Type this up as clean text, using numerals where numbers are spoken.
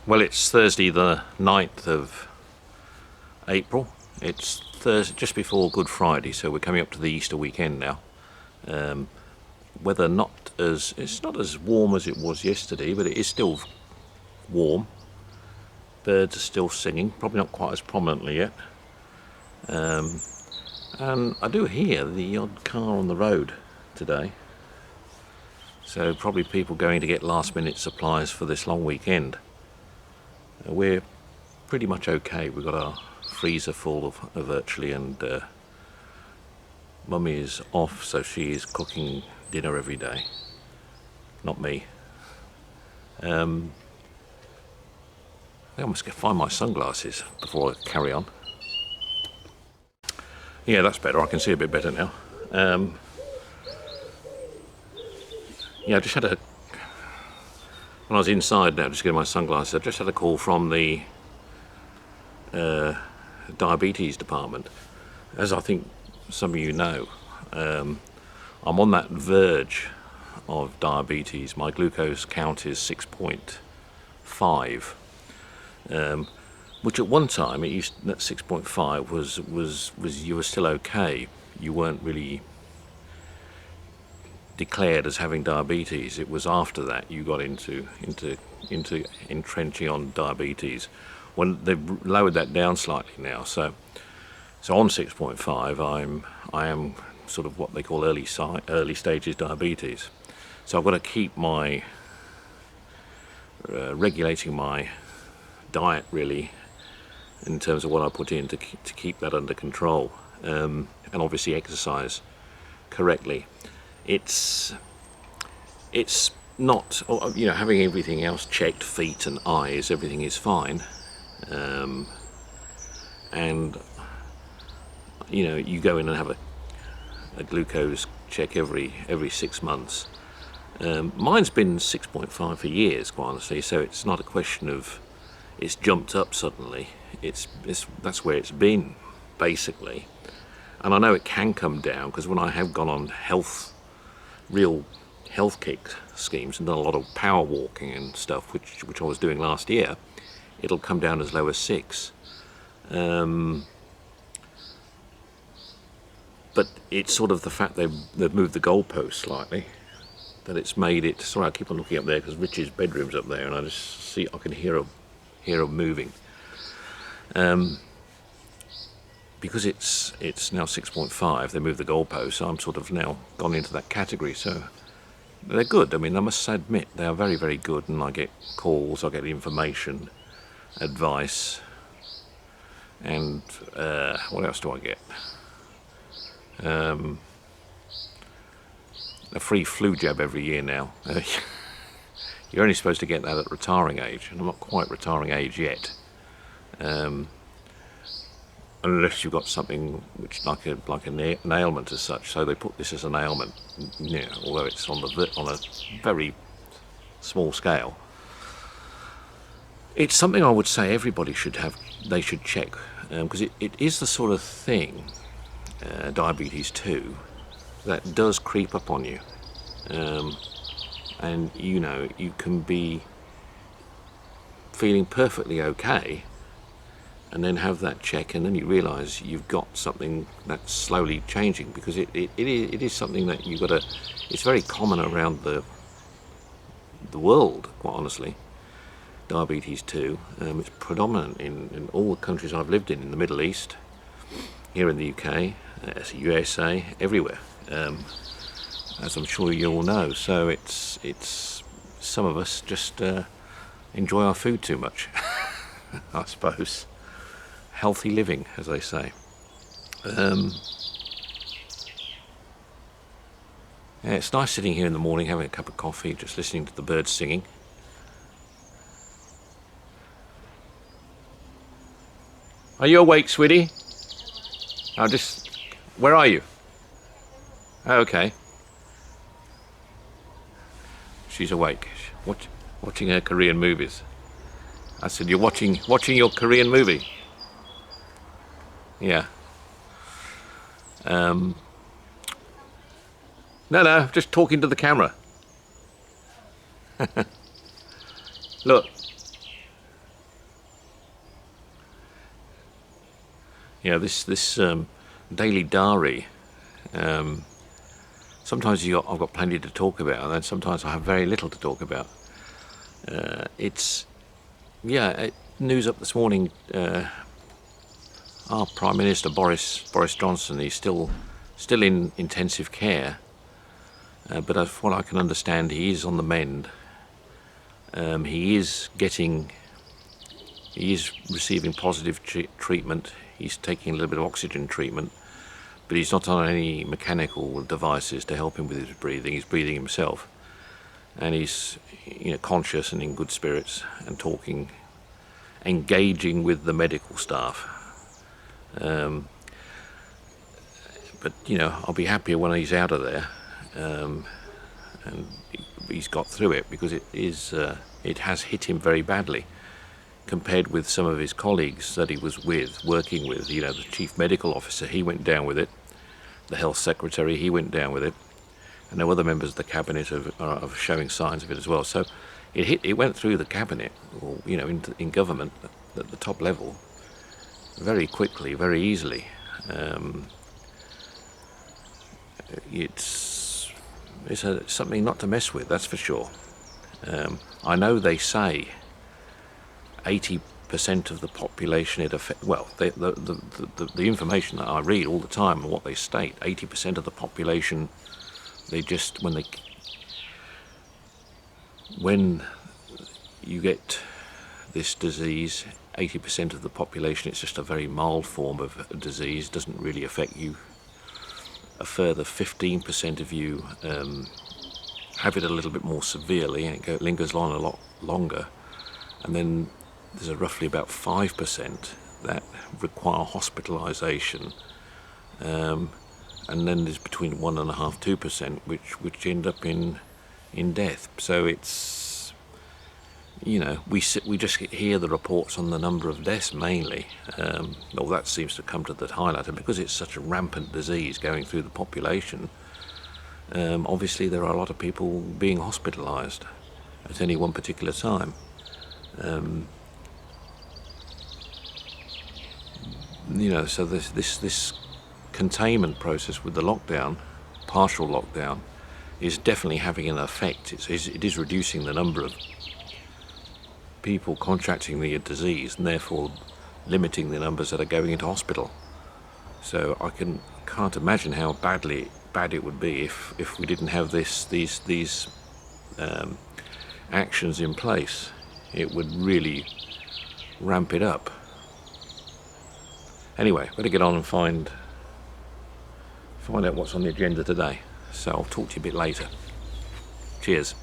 Well, it's Thursday the 9th of April. It's Thursday, just before Good Friday, so we're coming up to the Easter weekend now. Weather it's not as warm as it was yesterday, but it is still warm. Birds are still singing, probably not quite as prominently yet. And I do hear the odd car on the road today. So probably people going to get last minute supplies for this long weekend. We're pretty much okay. We've got our freezer full of virtually, and Mummy is off, so she is cooking dinner every day. Not me. I think I must find my sunglasses before I carry on. Yeah, that's better. I can see a bit better now. Yeah, I just had when I was inside now, just getting my sunglasses, I just had a call from the diabetes department. As I think some of you know, I'm on that verge of diabetes. My glucose count is 6.5, which at one time that 6.5 was you were still okay. You weren't really declared as having diabetes. It was after that you got into entrenching on diabetes, when they've lowered that down slightly now. So on 6.5 I am sort of what they call early stages diabetes. So I've got to keep my regulating my diet really in terms of what I put in to keep that under control, and obviously exercise correctly. It's not, having everything else checked, feet and eyes, everything is fine, and you go in and have a glucose check every 6 months. Mine's been 6.5 for years, quite honestly, so it's not a question of it's jumped up suddenly. That's where it's been basically, and I know it can come down because when I have gone on real health kick schemes and done a lot of power walking and stuff, which I was doing last year, it'll come down as low as 6. But it's sort of the fact they've moved the goalpost slightly that it's made it. Sorry, I keep on looking up there because Rich's bedroom's up there, and I can hear her moving. Because it's now 6.5, they moved the goalpost, so I'm sort of now gone into that category. So they're good. I mean, I must admit they are very, very good, and I get calls, I get information, advice, and what else do I get? A free flu jab every year now. You're only supposed to get that at retiring age, and I'm not quite retiring age yet. Unless you've got something which like an ailment as such, so they put this as an ailment, although it's on a very small scale. It's something I would say everybody should have. They should check, because it is the sort of thing, diabetes 2, that does creep up on you, and you can be feeling perfectly okay, and then have that check, and then you realise you've got something that's slowly changing, because it is something that you've got to. It's very common around the world, quite honestly. Diabetes 2. It's predominant in all the countries I've lived in the Middle East, here in the UK, USA, everywhere, as I'm sure you all know. So it's some of us just enjoy our food too much, I suppose. Healthy living, as they say. Yeah, it's nice sitting here in the morning having a cup of coffee, just listening to the birds singing. Are you awake, sweetie? Where are you? Okay. She's awake. Watching her Korean movies. I said, you're watching your Korean movie? Yeah. No, just talking to the camera. Look. This daily diary. Sometimes I've got plenty to talk about, and then sometimes I have very little to talk about. News up this morning. Our Prime Minister Boris Johnson, he's still in intensive care, but as what I can understand, he is on the mend. He is receiving positive treatment. He's taking a little bit of oxygen treatment, but he's not on any mechanical devices to help him with his breathing. He's breathing himself, and he's conscious and in good spirits and talking, engaging with the medical staff. But I'll be happier when he's out of there, and he's got through it, because it has hit him very badly compared with some of his colleagues that he was working with. The chief medical officer, he went down with it. The health secretary, he went down with it, and there were other members of the cabinet of showing signs of it as well. So it went through the cabinet, or in government at the top level, very quickly, very easily. It's something not to mess with, that's for sure. I know they say 80% of the population it affects. Well, the information that I read all the time and what they state, 80% of the population, when you get this disease, 80% of the population, it's just a very mild form of a disease, doesn't really affect you. A further 15% of you have it a little bit more severely, and it lingers on a lot longer. And then there's roughly about 5% that require hospitalisation, and then there's between 1.5–2% which end up in death. So it's we just hear the reports on the number of deaths mainly. Well, that seems to come to the highlight, and because it's such a rampant disease going through the population, obviously there are a lot of people being hospitalised at any one particular time. So this containment process with the lockdown, partial lockdown, is definitely having an effect. It is reducing the number of people contracting the disease, and therefore limiting the numbers that are going into hospital. So I can't imagine how bad it would be if we didn't have these actions in place. It would really ramp it up. Anyway, better get on and find out what's on the agenda today. So I'll talk to you a bit later. Cheers.